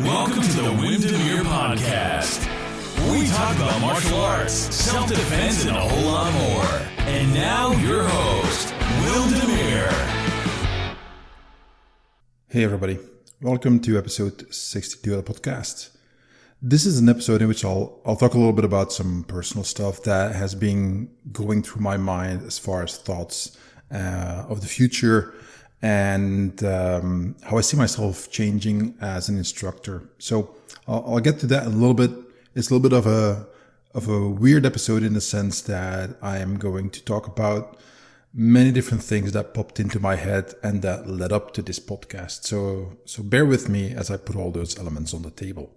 Welcome to the Demeere podcast. We talk about martial arts, self-defense, and a whole lot more. And now your host, Demeere. Hey everybody, welcome to episode 62 of the podcast. This is an episode in which I'll talk a little bit about some personal stuff that has been going through my mind as far as thoughts of the future and how I see myself changing as an instructor. So I'll get to that in a little bit. It's a little bit of a weird episode in the sense that I am going to talk about many different things that popped into my head and that led up to this podcast. So bear with me as I put all those elements on the table.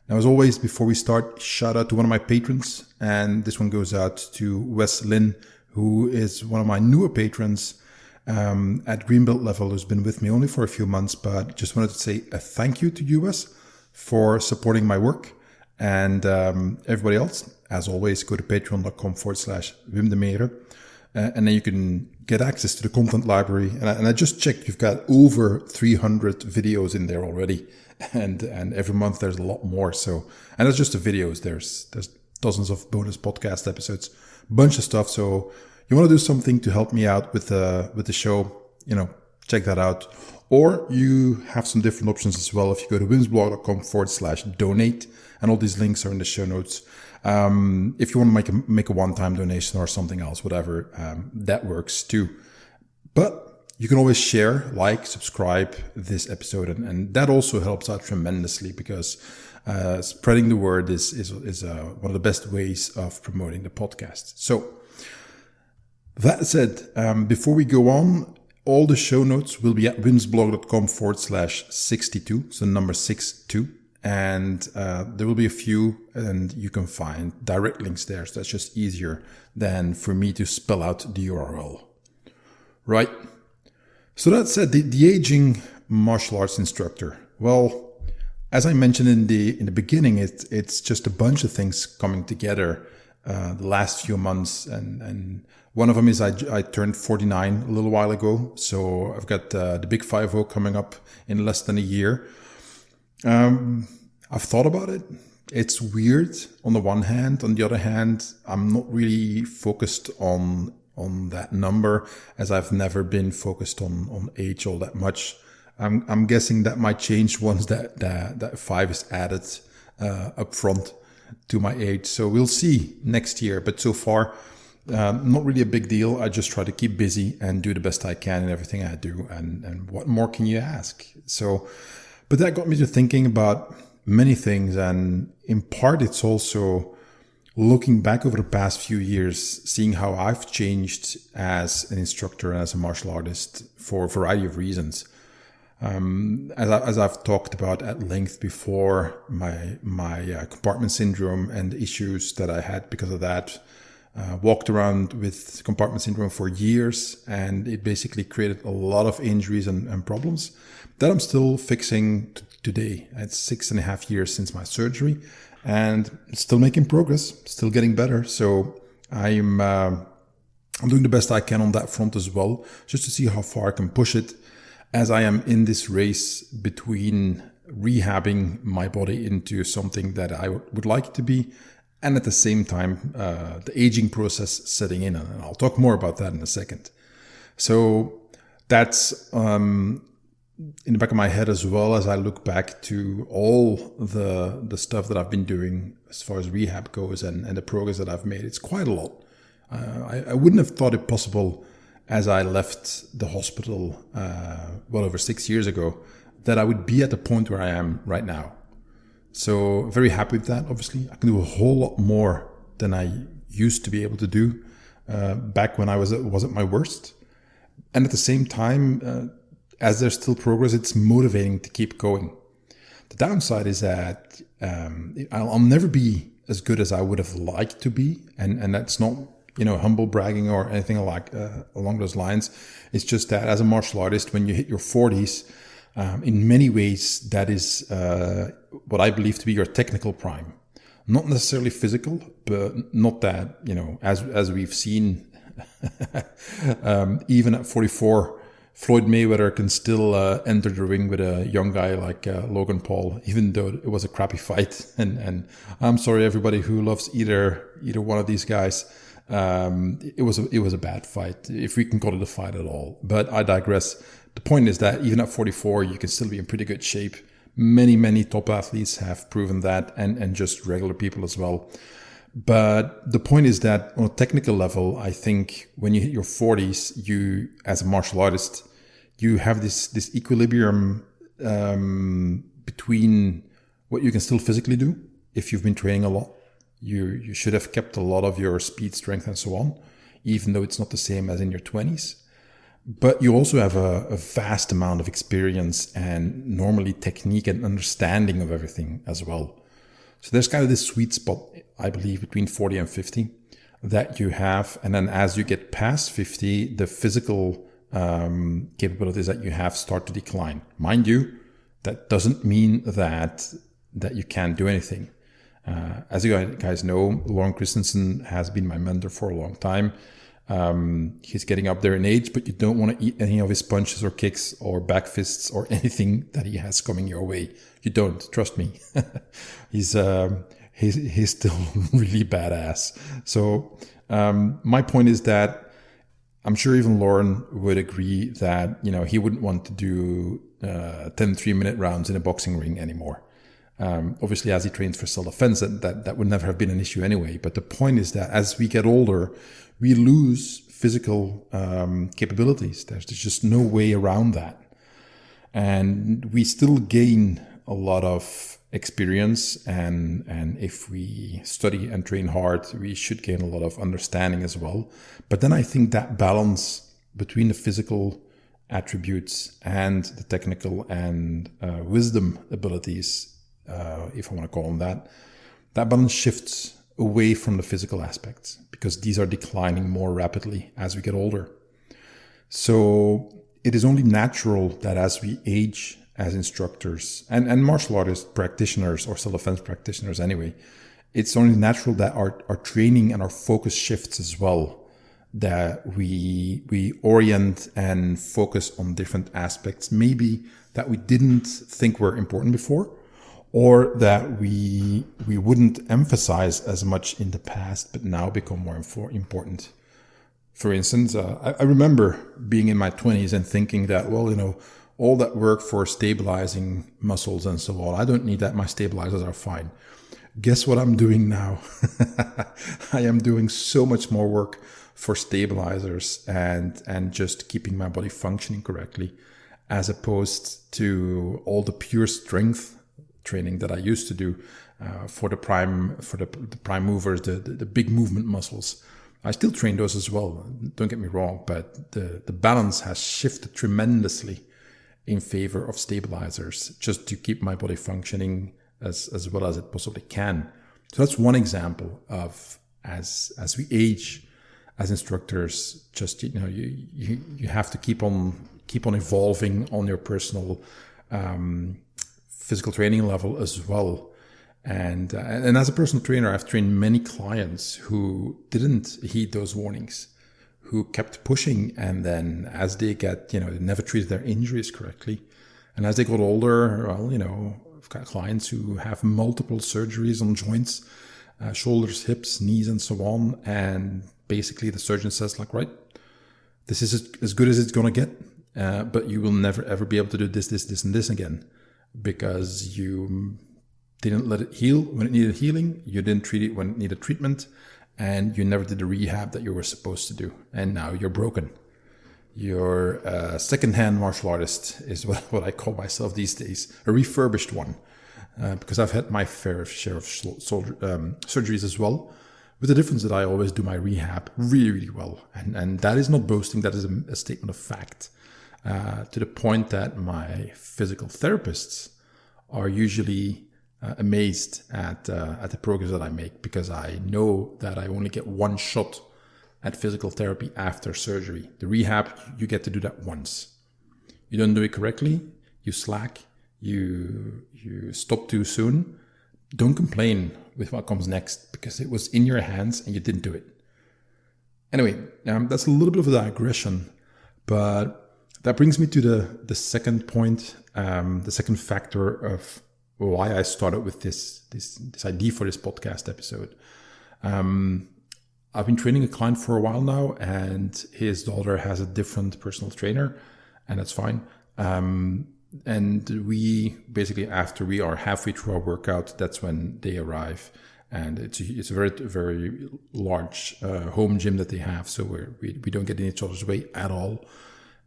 Now, as always, before we start, shout out to one of my patrons, and this one goes out to Wes Lynn, who is one of my newer patrons at Greenbelt level, who's been with me only for a few months, but just wanted to say a thank you to you, Wes, for supporting my work. And everybody else, as always, go to patreon.com/WimDemeere, and then you can get access to the content library. And I just checked, you've got over 300 videos in there already. And every month there's a lot more. So, and that's just the videos. There's dozens of bonus podcast episodes, bunch of stuff. So you want to do something to help me out with the show, check that out. Or you have some different options as well. If you go to wimsblog.com/donate, and all these links are in the show notes. If you want to make a one-time donation or something else, whatever, that works too. But you can always share, like, subscribe this episode, and that also helps out tremendously because spreading the word is one of the best ways of promoting the podcast. So that said, before we go on, all the show notes will be at wimsblog.com/62, so number 62. And there will be a few, and you can find direct links there. So that's just easier than for me to spell out the URL. Right. So that said, the aging martial arts instructor. Well, as I mentioned in the beginning, it's just a bunch of things coming together the last few months, and one of them is I turned 49 a little while ago, so I've got the big 50 coming up in less than a year. I've thought about it. It's weird on the one hand. On the other hand, I'm not really focused on that number, as I've never been focused on age all that much. I'm guessing that might change once that 5 is added up front to my age. So we'll see next year. But so far, not really a big deal. I just try to keep busy and do the best I can in everything I do. And what more can you ask? But that got me to thinking about many things. And in part, it's also looking back over the past few years, seeing how I've changed as an instructor and as a martial artist for a variety of reasons. As I've talked about at length before, my compartment syndrome and the issues that I had because of that, walked around with compartment syndrome for years, and it basically created a lot of injuries and problems that I'm still fixing today. It's 6.5 years since my surgery, and still making progress, still getting better. So I'm doing the best I can on that front as well, just to see how far I can push it, as I am in this race between rehabbing my body into something that I would like it to be, and at the same time, the aging process setting in. And I'll talk more about that in a second. So that's in the back of my head as well, as I look back to all the stuff that I've been doing as far as rehab goes and the progress that I've made. It's quite a lot. I wouldn't have thought it possible as I left the hospital well over 6 years ago that I would be at the point where I am right now. So very happy with that. Obviously, I can do a whole lot more than I used to be able to do back when I was at my worst. And at the same time, as there's still progress, it's motivating to keep going. The downside is that I'll never be as good as I would have liked to be, and that's not humble bragging or anything like along those lines. It's just that as a martial artist, when you hit your 40s, in many ways that is what I believe to be your technical prime. Not necessarily physical, but not that as we've seen, even at 44. Floyd Mayweather can still enter the ring with a young guy like Logan Paul, even though it was a crappy fight. And I'm sorry, everybody who loves either one of these guys. It was a bad fight, if we can call it a fight at all. But I digress. The point is that even at 44, you can still be in pretty good shape. Many top athletes have proven that, and just regular people as well. But the point is that on a technical level, I think when you hit your 40s, you, as a martial artist, you have this equilibrium between what you can still physically do if you've been training a lot. You should have kept a lot of your speed, strength, and so on, even though it's not the same as in your 20s. But you also have a vast amount of experience and normally technique and understanding of everything as well. So there's kind of this sweet spot, I believe, between 40 and 50 that you have. And then as you get past 50, the physical capabilities that you have start to decline. Mind you, that doesn't mean that you can't do anything. As you guys know, Lauren Christensen has been my mentor for a long time. He's getting up there in age, but you don't want to eat any of his punches or kicks or back fists or anything that he has coming your way. You don't, trust me. He's still really badass. So my point is that I'm sure even Lauren would agree that, he wouldn't want to do 10 3-minute rounds in a boxing ring anymore. Obviously, as he trains for self-defense, that would never have been an issue anyway. But the point is that as we get older, we lose physical capabilities. There's just no way around that. And we still gain a lot of experience. And if we study and train hard, we should gain a lot of understanding as well. But then I think that balance between the physical attributes and the technical and wisdom abilities, if I want to call them that balance shifts away from the physical aspects because these are declining more rapidly as we get older. So it is only natural that as we age as instructors and martial artist practitioners or self-defense practitioners anyway, it's only natural that our training and our focus shifts as well, that we orient and focus on different aspects maybe that we didn't think were important before, or that we wouldn't emphasize as much in the past, but now become more important. For instance, I remember being in my 20s and thinking that, all that work for stabilizing muscles and so on, I don't need that. My stabilizers are fine. Guess what I'm doing now? I am doing so much more work for stabilizers and just keeping my body functioning correctly, as opposed to all the pure strength training that I used to do for the prime movers, the big movement muscles. I still train those as well, don't get me wrong, but the balance has shifted tremendously in favor of stabilizers, just to keep my body functioning as well as it possibly can. So that's one example of as we age as instructors, just you have to keep on evolving on your personal physical training level as well. And as a personal trainer, I've trained many clients who didn't heed those warnings, who kept pushing, and then as they get, they never treated their injuries correctly. And as they got older, I've got clients who have multiple surgeries on joints, shoulders, hips, knees, and so on. And basically the surgeon says, right, this is as good as it's going to get, but you will never, ever be able to do this, and this again, because you didn't let it heal when it needed healing, you didn't treat it when it needed treatment, and you never did the rehab that you were supposed to do. And now you're broken. You're a second-hand martial artist is what I call myself these days, a refurbished one, because I've had my fair share of surgeries as well, with the difference that I always do my rehab really, really well. And that is not boasting, that is a statement of fact, to the point that my physical therapists are usually amazed at the progress that I make, because I know that I only get one shot at physical therapy after surgery. The rehab, you get to do that once. You don't do it correctly, you slack, you stop too soon. Don't complain with what comes next, because it was in your hands and you didn't do it. Anyway, that's a little bit of a digression, but that brings me to the second point, the second factor of why I started with this idea for this podcast episode. I've been training a client for a while now, and his daughter has a different personal trainer, and that's fine. And we basically, after we are halfway through our workout, that's when they arrive. And it's a very, very large home gym that they have, so we don't get in each other's way at all.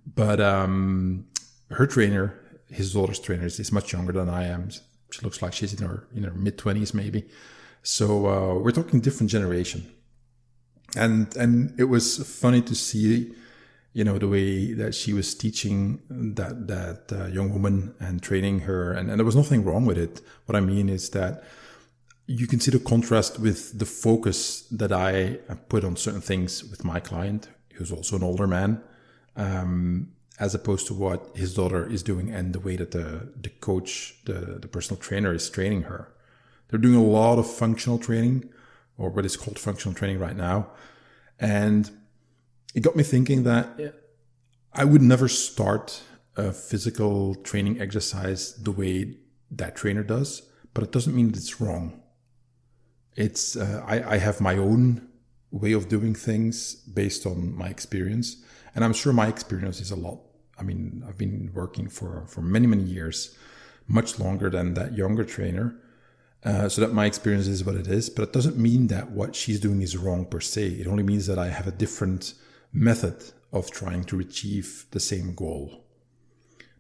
But her trainer, his daughter's trainer, is much younger than I am. She looks like she's in her mid-20s maybe. So we're talking different generation. And it was funny to see, the way that she was teaching that young woman and training her. And there was nothing wrong with it. What I mean is that you can see the contrast with the focus that I put on certain things with my client, who's also an older man, as opposed to what his daughter is doing and the way that the coach, the personal trainer, is training her. They're doing a lot of functional training, or what is called functional training right now. And it got me thinking that I would never start a physical training exercise the way that trainer does, but it doesn't mean that it's wrong. It's I have my own way of doing things based on my experience. And I'm sure my experience is a lot. I mean, I've been working for many, many years, much longer than that younger trainer. So that my experience is what it is. But it doesn't mean that what she's doing is wrong per se. It only means that I have a different method of trying to achieve the same goal.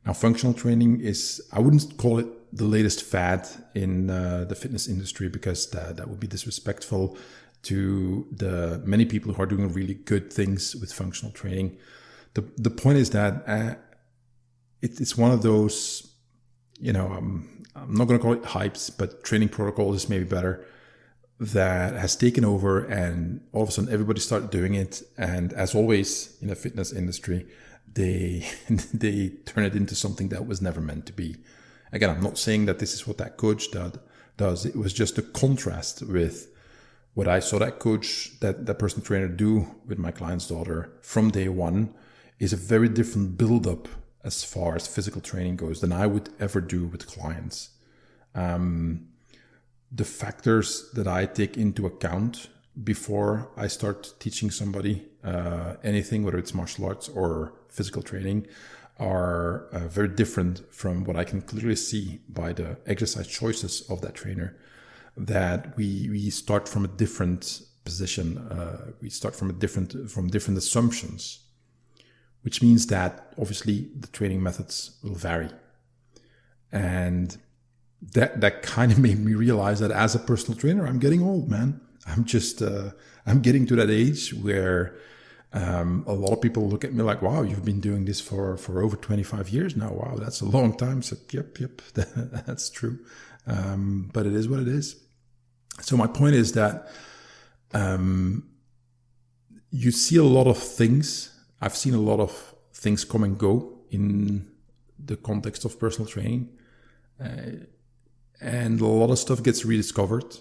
Now, functional training is, I wouldn't call it the latest fad in the fitness industry, because that would be disrespectful to the many people who are doing really good things with functional training. The point is that it's one of those, I'm not going to call it hypes, but training protocols is maybe better, that has taken over, and all of a sudden everybody started doing it. And as always in the fitness industry, they turn it into something that was never meant to be. Again, I'm not saying that this is what that coach does. It was just a contrast with what I saw that coach, that personal trainer do with my client's daughter from day one, is a very different build-up as far as physical training goes than I would ever do with clients. The factors that I take into account before I start teaching somebody anything, whether it's martial arts or physical training, are very different from what I can clearly see by the exercise choices of that trainer. That we start from a different position. We start from different assumptions, which means that obviously the training methods will vary. And that kind of made me realize that as a personal trainer, I'm getting old, man. I'm getting to that age where a lot of people look at me like, wow, you've been doing this for over 25 years now. Wow, that's a long time. So yep, that's true. But it is what it is. So my point is that you see a lot of things. I've seen a lot of things come and go in the context of personal training. And a lot of stuff gets rediscovered.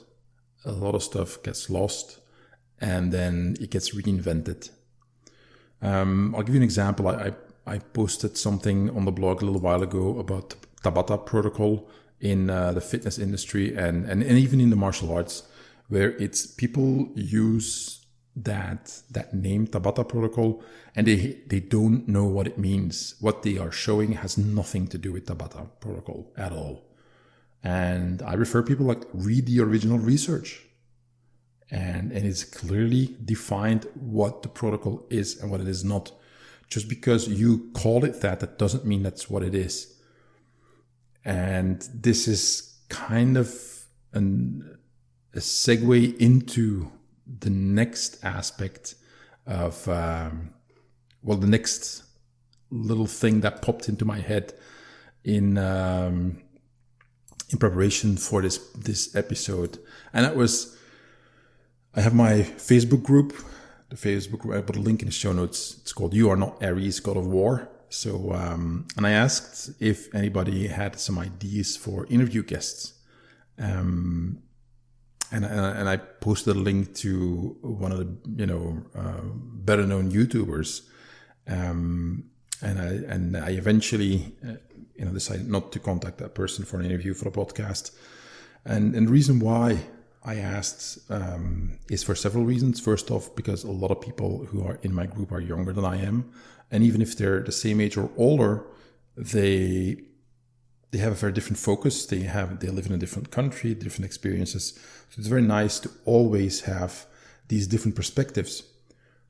A lot of stuff gets lost. And then it gets reinvented. I'll give you an example. I posted something on the blog a little while ago about the Tabata protocol in the fitness industry and even in the martial arts, where it's people use that name Tabata protocol and they don't know what it means. What they are showing has nothing to do with Tabata protocol at all. And I refer people like, read the original research. And it's clearly defined what the protocol is and what it is not. Just because you call it that doesn't mean that's what it is. And this is kind of a segue into the next aspect of, the next little thing that popped into my head in preparation for this episode. And that was, I have my Facebook group. The Facebook group, I put a link in the show notes. It's called You Are Not Aries, God of War. So, and I asked if anybody had some ideas for interview guests. And I posted a link to one of the, better known YouTubers. And And I eventually, decided not to contact that person for an interview for a podcast. And the reason why I asked is for several reasons. First off, because a lot of people who are in my group are younger than I am. And even if they're the same age or older, they have a very different focus. They live in a different country, different experiences. So it's very nice to always have these different perspectives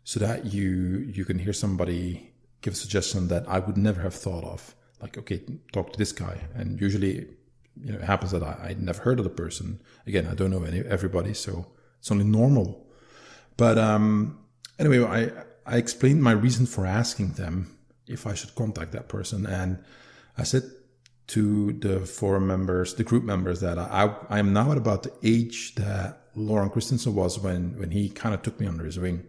so that you can hear somebody give a suggestion that I would never have thought of. Like, okay, talk to this guy. And usually, it happens that I never heard of the person. Again, I don't know everybody, so it's only normal. But anyway, I explained my reason for asking them if I should contact that person. And I said to the forum members, the group members, that I am now at about the age that Lauren Christensen was when he kind of took me under his wing.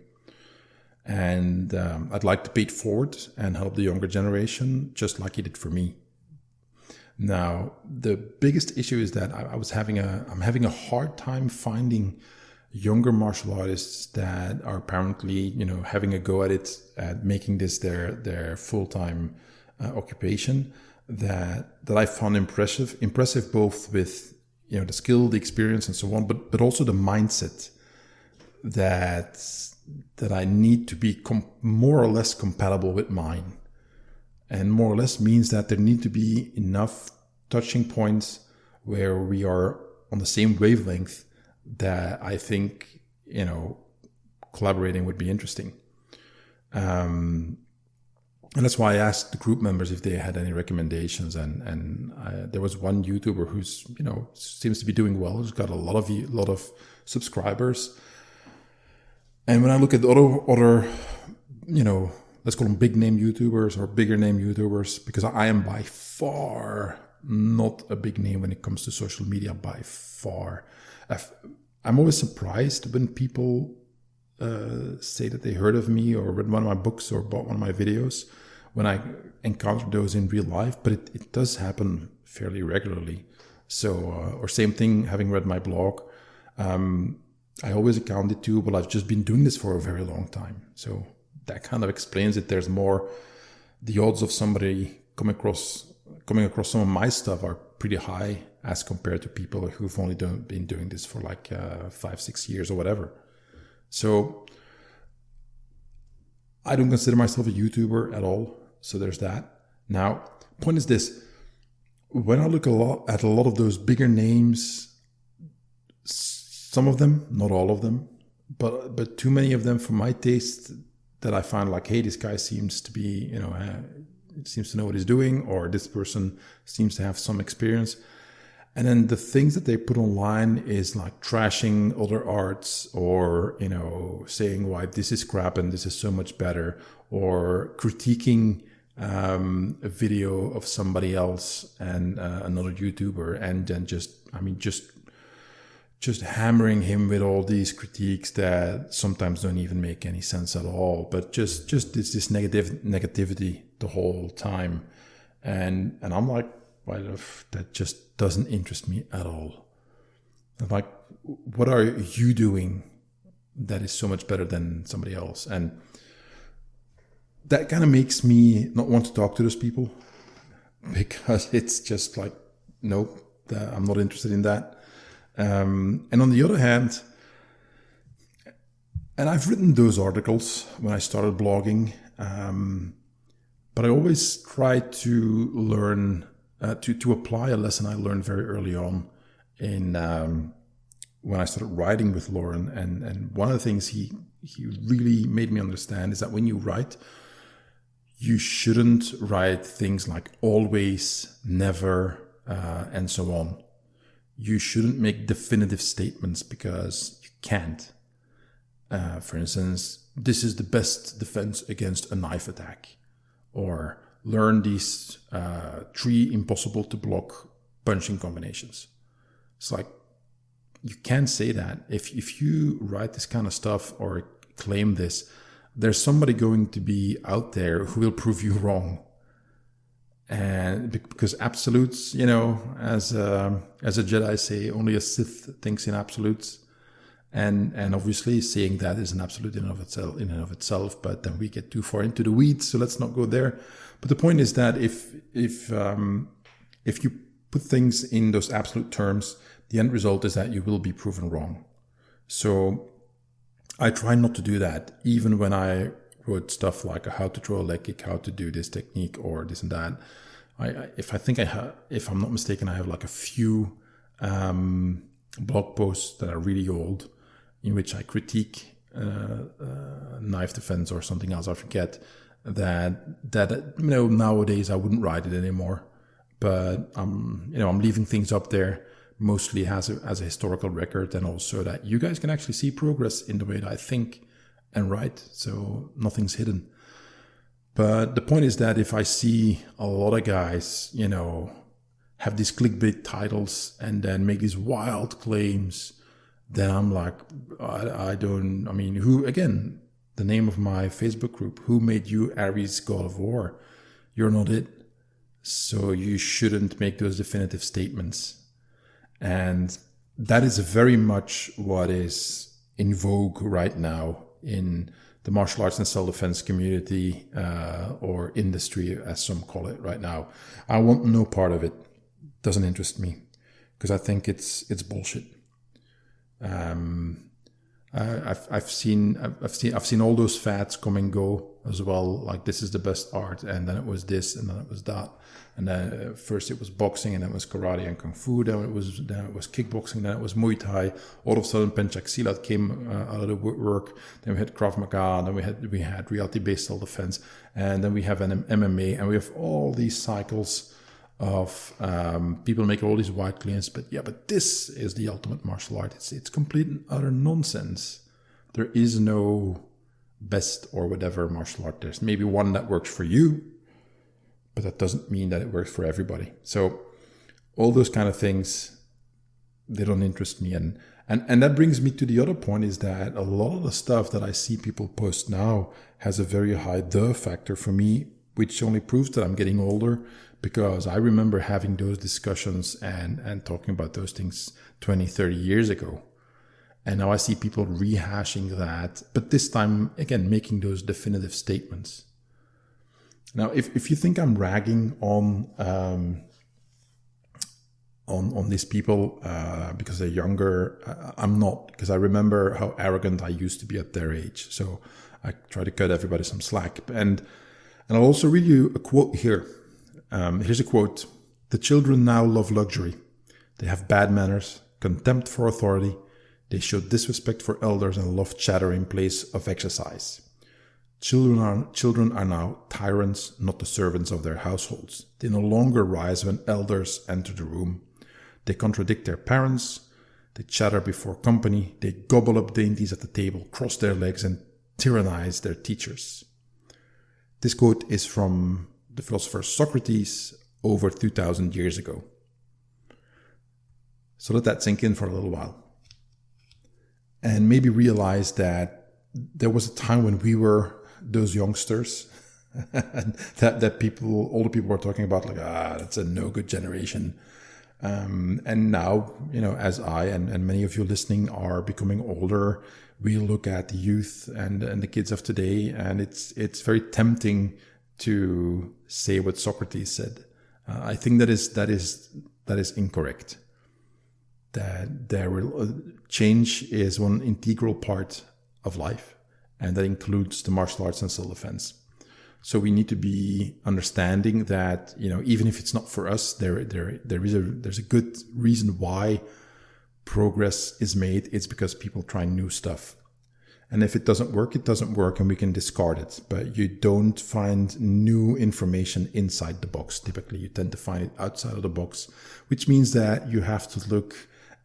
And I'd like to pay it forward and help the younger generation, just like he did for me. Now, the biggest issue is that I'm having a hard time finding younger martial artists that are apparently, having a go at it, at making this their full-time occupation. That I found impressive both with the skill, the experience, and so on, but also the mindset that I need to be more or less compatible with mine. And more or less means that there need to be enough touching points where we are on the same wavelength that I think, collaborating would be interesting. And that's why I asked the group members if they had any recommendations. And there was one YouTuber who's, seems to be doing well. He's got a lot of subscribers. And when I look at other, let's call them big name YouTubers or bigger name YouTubers, because I am by far not a big name when it comes to social media, by far. I'm always surprised when people say that they heard of me or read one of my books or bought one of my videos when I encounter those in real life, but it does happen fairly regularly. So, or same thing, having read my blog, I always account it to, well, I've just been doing this for a very long time. So that kind of explains it. There's more, the odds of somebody coming across some of my stuff are pretty high as compared to people who've only been doing this for like 5-6 years or whatever. So I don't consider myself a YouTuber at all. So there's that. Now, point is this. When I look at a lot of those bigger names, some of them, not all of them, but too many of them for my taste, that I find like, hey, this guy seems to be, seems to know what he's doing, or this person seems to have some experience. And then the things that they put online is like trashing other arts, or, saying why this is crap and this is so much better, or critiquing a video of somebody else and another YouTuber, and then just hammering him with all these critiques that sometimes don't even make any sense at all, but just this negativity the whole time. And I'm like, well, that just doesn't interest me at all. I'm like, what are you doing that is so much better than somebody else? And that kind of makes me not want to talk to those people, because it's just like, nope, I'm not interested in that. And on the other hand, and I've written those articles when I started blogging, but I always try to learn, to apply a lesson I learned very early on in when I started writing with Lauren. And one of the things he really made me understand is that when you write, you shouldn't write things like always, never, and so on. You shouldn't make definitive statements, because you can't. For instance, this is the best defense against a knife attack. Or learn these 3 impossible to block punching combinations. It's like, you can't say that. If you write this kind of stuff or claim this, there's somebody going to be out there who will prove you wrong. And because absolutes, as a Jedi say, only a Sith thinks in absolutes. And obviously saying that is an absolute in and of itself, but then we get too far into the weeds, so let's not go there. But the point is that if you put things in those absolute terms, the end result is that you will be proven wrong. So I try not to do that, even when I wrote stuff like how to throw a leg kick, how to do this technique or this and that. If I'm not mistaken, I have like a few blog posts that are really old in which I critique knife defense or something else. I forget that nowadays I wouldn't write it anymore, but I'm leaving things up there mostly as a historical record, and also that you guys can actually see progress in the way that I think and write. So nothing's hidden. But the point is that if I see a lot of guys, have these clickbait titles and then make these wild claims, then I'm like, who, again, the name of my Facebook group, who made you Ares God of War? You're not it. So you shouldn't make those definitive statements. And that is very much what is in vogue right now in the martial arts and self-defense community, or industry, as some call it right now. I want no part of it. Doesn't interest me, because I think it's bullshit. I've seen all those fads come and go as well. Like, this is the best art, and then it was this, and then it was that, and then first it was boxing, and then it was karate and kung fu. Then it was kickboxing. Then it was Muay Thai. All of a sudden, Pencak Silat came out of the woodwork. Then we had Krav Maga. Then we had reality-based self-defense, and then we have an MMA, and we have all these cycles of people make all these wide claims, but this is the ultimate martial art. It's complete and utter nonsense. There is no best or whatever martial art. There's maybe one that works for you, but that doesn't mean that it works for everybody. So all those kind of things, they don't interest me. And that brings me to the other point, is that a lot of the stuff that I see people post now has a very high duh factor for me, which only proves that I'm getting older, because I remember having those discussions and talking about those things 20, 30 years ago. And now I see people rehashing that, but this time, again, making those definitive statements. Now, if you think I'm ragging on these people because they're younger, I'm not, because I remember how arrogant I used to be at their age. So I try to cut everybody some slack. And I'll also read you a quote here. Here's a quote. "The children now love luxury. They have bad manners, contempt for authority. They show disrespect for elders and love chatter in place of exercise. Children are now tyrants, not the servants of their households. They no longer rise when elders enter the room. They contradict their parents. They chatter before company. They gobble up dainties at the table, cross their legs, and tyrannize their teachers." This quote is from the philosopher Socrates over 2,000 years ago. So let that sink in for a little while. And maybe realize that there was a time when we were those youngsters and that older people were talking about, like, that's a no good generation. And now, as I and many of you listening are becoming older, we look at the youth and the kids of today, and it's very tempting to say what Socrates said. I think that is incorrect. That change is one integral part of life, and that includes the martial arts and self-defense. So we need to be understanding that, even if it's not for us, there's a good reason why progress is made. It's because people try new stuff. And if it doesn't work, it doesn't work, and we can discard it. But you don't find new information inside the box. Typically, you tend to find it outside of the box, which means that you have to look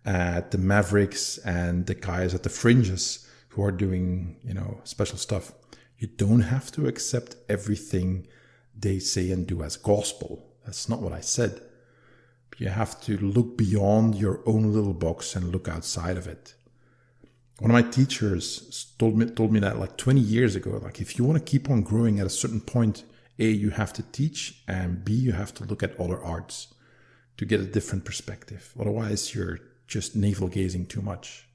at the mavericks and the guys at the fringes who are doing, special stuff. You don't have to accept everything they say and do as gospel. That's not what I said. But you have to look beyond your own little box and look outside of it. One of my teachers told me that like 20 years ago, like, if you want to keep on growing at a certain point, A, you have to teach, and B, you have to look at other arts to get a different perspective. Otherwise, you're just navel gazing too much.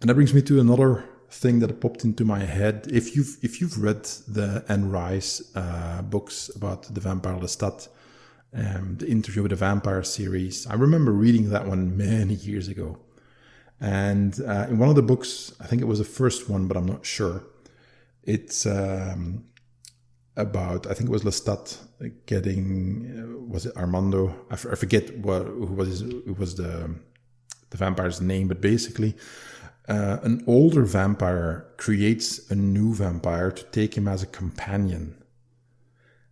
And that brings me to another thing that popped into my head. If you've read the Anne Rice books about the vampire Lestat, the Interview with the Vampire series, I remember reading that one many years ago. And in one of the books, I think it was the first one, but I'm not sure. It's about, I think it was Lestat getting, was it Armando? I forget who was the vampire's name, but basically an older vampire creates a new vampire to take him as a companion.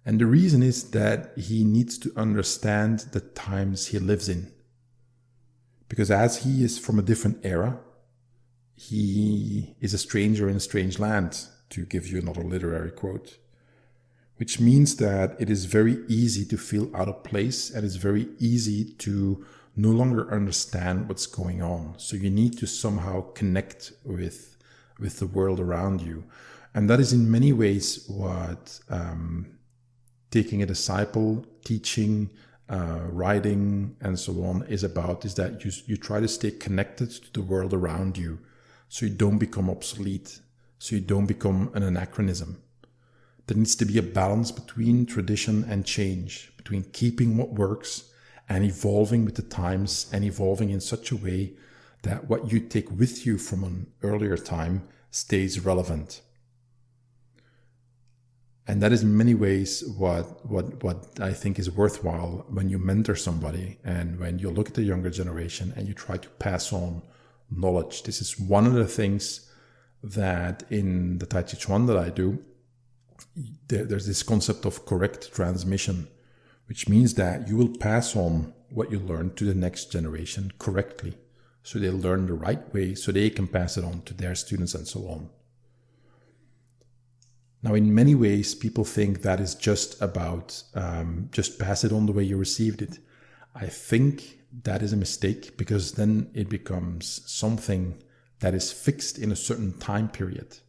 And the reason is that he needs to understand the times he lives in. Because as he is from a different era, he is a stranger in a strange land, to give you another literary quote. Which means that it is very easy to feel out of place, and it's very easy to no longer understand what's going on. So you need to somehow connect with the world around you. And that is in many ways what taking a disciple, teaching, writing, and so on is about, is that you try to stay connected to the world around you so you don't become obsolete, so you don't become an anachronism. There needs to be a balance between tradition and change, between keeping what works and evolving with the times, and evolving in such a way that what you take with you from an earlier time stays relevant. And that is in many ways what I think is worthwhile when you mentor somebody and when you look at the younger generation and you try to pass on knowledge. This is one of the things that in the Tai Chi Chuan that I do, there's this concept of correct transmission, which means that you will pass on what you learn to the next generation correctly. So they learn the right way so they can pass it on to their students and so on. Now, in many ways, people think that is just about just pass it on the way you received it. I think that is a mistake, because then it becomes something that is fixed in a certain time period.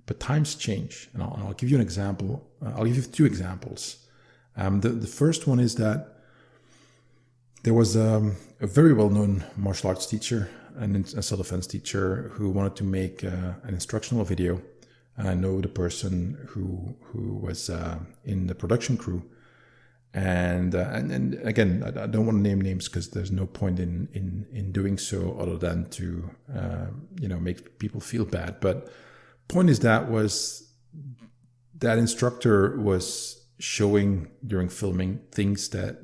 But times change, and I'll give you an example. I'll give you two examples. The first one is that there was a very well-known martial arts teacher and a self-defense teacher who wanted to make an instructional video. And I know the person who was in the production crew. And again, I don't want to name names because there's no point in doing so other than to make people feel bad. But point is that instructor was showing during filming things that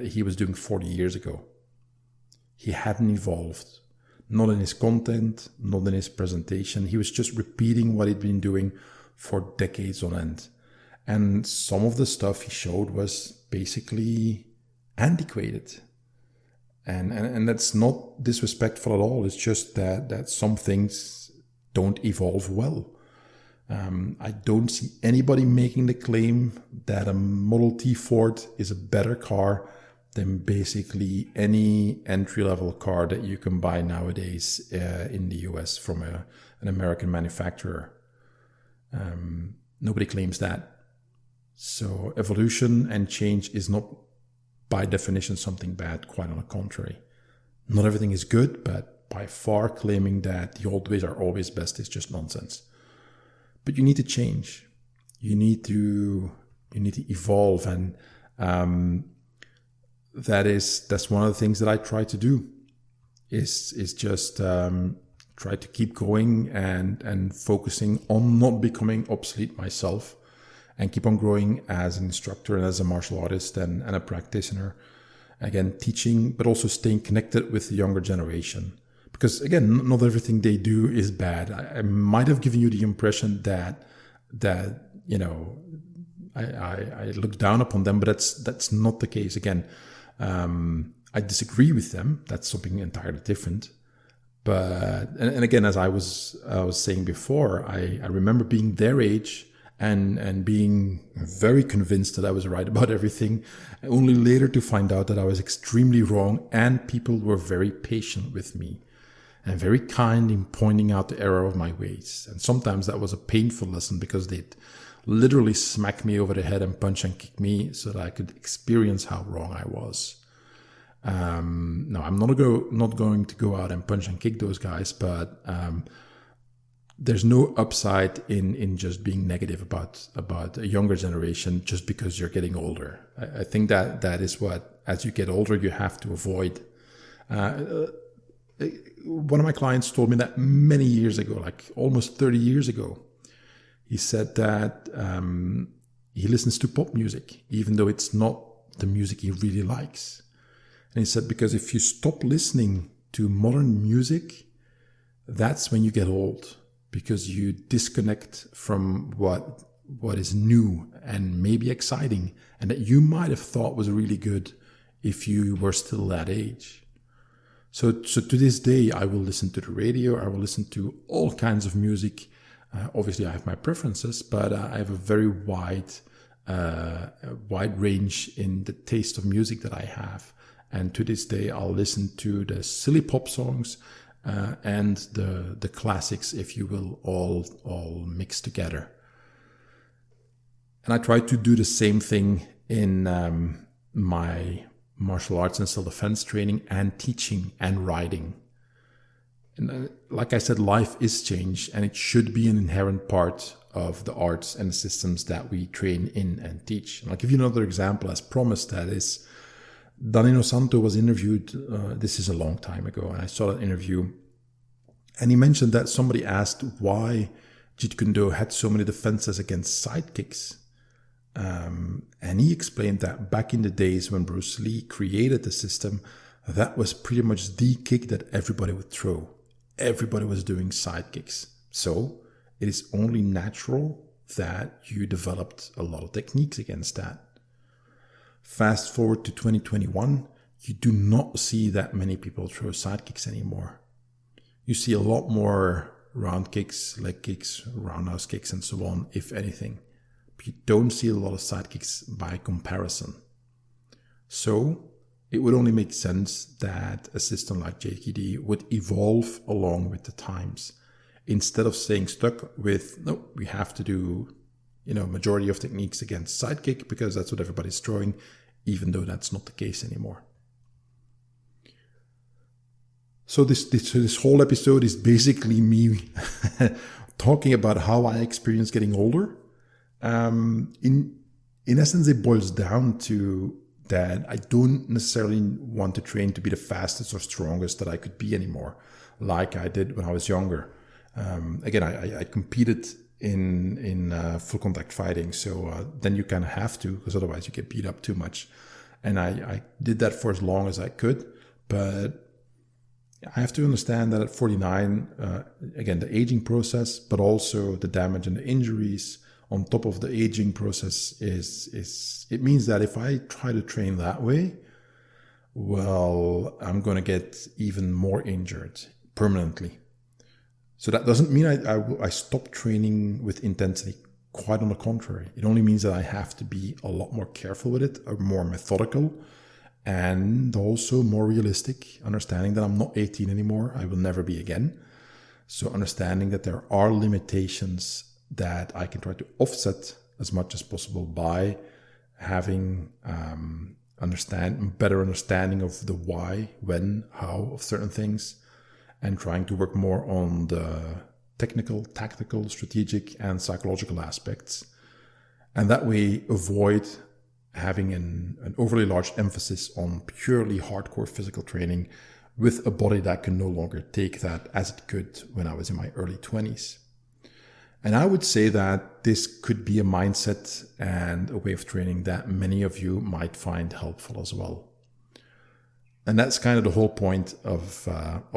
he was doing 40 years ago. He hadn't evolved, not in his content, not in his presentation. He was just repeating what he'd been doing for decades on end. And some of the stuff he showed was basically antiquated. And that's not disrespectful at all. It's just that some things don't evolve well. I don't see anybody making the claim that a Model T Ford is a better car than basically any entry-level car that you can buy nowadays in the US from an American manufacturer. Nobody claims that. So evolution and change is not by definition something bad, quite on the contrary. Not everything is good, but by far claiming that the old ways are always best is just nonsense. But you need to change. You need to evolve, and that's one of the things that I try to do. Is just try to keep going and focusing on not becoming obsolete myself, and keep on growing as an instructor and as a martial artist and a practitioner. Again, teaching, but also staying connected with the younger generation. Because again, not everything they do is bad. I might have given you the impression that I look down upon them, but that's not the case. Again, I disagree with them. That's something entirely different. But and again, as I was saying before, I remember being their age and being very convinced that I was right about everything, only later to find out that I was extremely wrong, and people were very patient with me and very kind in pointing out the error of my ways. And sometimes that was a painful lesson, because they'd literally smack me over the head and punch and kick me so that I could experience how wrong I was. No, I'm not going to go out and punch and kick those guys, but there's no upside in just being negative about a younger generation just because you're getting older. I think that is what, as you get older, you have to avoid. One of my clients told me that many years ago, like almost 30 years ago. He said that he listens to pop music, even though it's not the music he really likes. And he said, because if you stop listening to modern music, that's when you get old, because you disconnect from what is new and maybe exciting, and that you might have thought was really good if you were still that age. So to this day, I will listen to the radio, I will listen to all kinds of music. Obviously, I have my preferences, but I have a very wide range in the taste of music that I have. And to this day, I'll listen to the silly pop songs and the classics, if you will, all mixed together. And I try to do the same thing in my martial arts and self-defense training and teaching and writing. And like I said, life is change, and it should be an inherent part of the arts and systems that we train in and teach. And I'll give you another example, as promised. That is, Danilo Santo was interviewed, this is a long time ago, and I saw that interview. And he mentioned that somebody asked why Jeet Kune Do had so many defenses against side kicks. And he explained that back in the days when Bruce Lee created the system, that was pretty much the kick that everybody would throw. Everybody was doing side kicks. So it is only natural that you developed a lot of techniques against that. Fast forward to 2021, you do not see that many people throw side kicks anymore. You see a lot more round kicks, leg kicks, roundhouse kicks, and so on, if anything. But you don't see a lot of side kicks by comparison. So it would only make sense that a system like JKD would evolve along with the times, instead of staying stuck with, no, we have to do, majority of techniques against side kick because that's what everybody's throwing, even though that's not the case anymore. So this whole episode is basically me talking about how I experience getting older. In essence, it boils down to that I don't necessarily want to train to be the fastest or strongest that I could be anymore, like I did when I was younger. Again, I competed in full contact fighting, so then you kind of have to, because otherwise you get beat up too much. And I did that for as long as I could, but I have to understand that at 49, again, the aging process, but also the damage and the injuries on top of the aging process it means that if I try to train that way, well, I'm going to get even more injured permanently. So that doesn't mean I stop training with intensity. Quite on the contrary. It only means that I have to be a lot more careful with it, or more methodical, and also more realistic, understanding that I'm not 18 anymore. I will never be again. So understanding that there are limitations that I can try to offset as much as possible by having better understanding of the why, when, how of certain things, and trying to work more on the technical, tactical, strategic, and psychological aspects. And that way avoid having an overly large emphasis on purely hardcore physical training with a body that can no longer take that as it could when I was in my early 20s. And I would say that this could be a mindset and a way of training that many of you might find helpful as well. And that's kind of the whole point of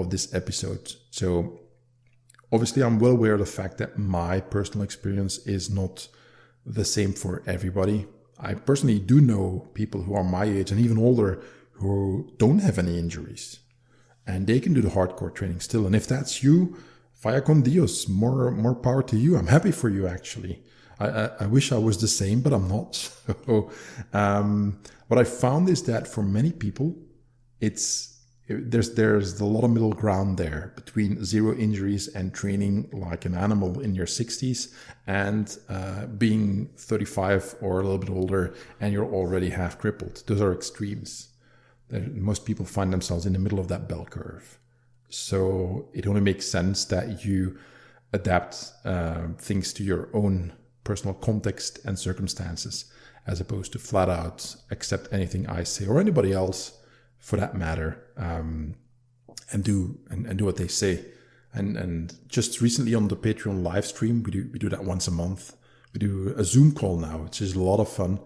this episode. So obviously, I'm well aware of the fact that my personal experience is not the same for everybody. I personally do know people who are my age and even older who don't have any injuries, and they can do the hardcore training still. And if that's you, vaya con Dios, more power to you. I'm happy for you, actually. I wish I was the same, but I'm not. So what I found is that for many people, there's a lot of middle ground there between zero injuries and training like an animal in your 60s and being 35 or a little bit older and you're already half crippled. Those are extremes. Most people find themselves in the middle of that bell curve. So it only makes sense that you adapt things to your own personal context and circumstances, as opposed to flat out accept anything I say or anybody else for that matter, and do what they say. And just recently on the Patreon live stream, we do that once a month. We do a Zoom call now, which is a lot of fun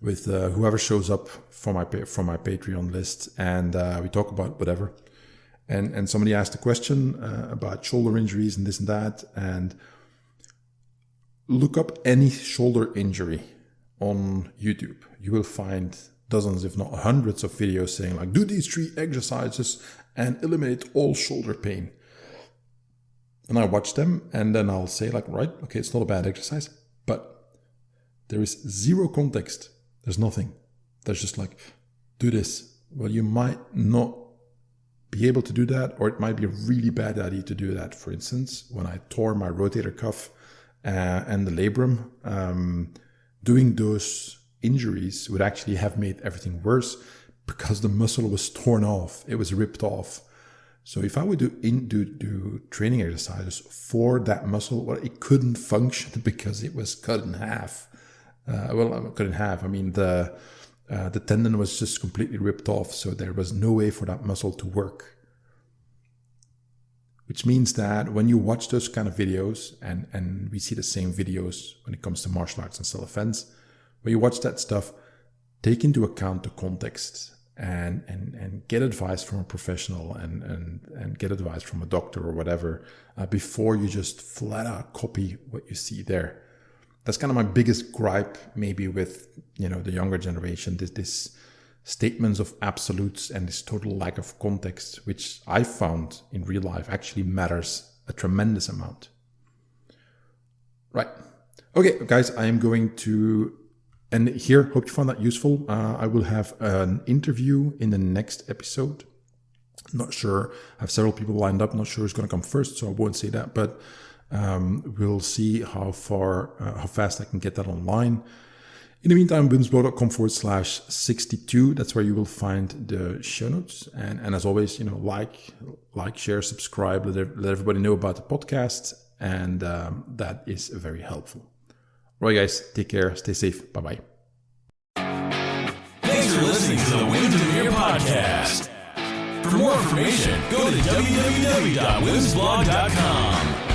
with whoever shows up from my Patreon list, and we talk about whatever. And somebody asked a question about shoulder injuries and this and that, and look up any shoulder injury on YouTube. You will find dozens, if not hundreds, of videos saying like, do these 3 exercises and eliminate all shoulder pain. And I watch them, and then I'll say like, right, okay, it's not a bad exercise, but there is zero context. There's nothing. There's just like, do this. Well, you might not be able to do that, or it might be a really bad idea to do that. For instance, when I tore my rotator cuff and the labrum, doing those injuries would actually have made everything worse because the muscle was torn off. It was ripped off. So if I would do training exercises for that muscle, well, it couldn't function because it was cut in half. Cut in half. I mean, the tendon was just completely ripped off, so there was no way for that muscle to work. Which means that when you watch those kind of videos, and we see the same videos when it comes to martial arts and self-defense, when you watch that stuff, take into account the context and get advice from a professional and get advice from a doctor or whatever before you just flat out copy what you see there. That's kind of my biggest gripe maybe with, the younger generation, this statements of absolutes and this total lack of context, which I found in real life actually matters a tremendous amount. Right. Okay, guys, I am going to end it here. Hope you found that useful. I will have an interview in the next episode. Not sure. I have several people lined up. Not sure who's going to come first, so I won't say that. But we'll see how fast I can get that online. In the meantime, wimsblog.com/62. That's where you will find the show notes. And as always, like, share, subscribe, let everybody know about the podcast. And that is very helpful. Right, guys, take care. Stay safe. Bye-bye. Thanks for listening to the Demeere podcast. For more information, go to www.wimsblog.com.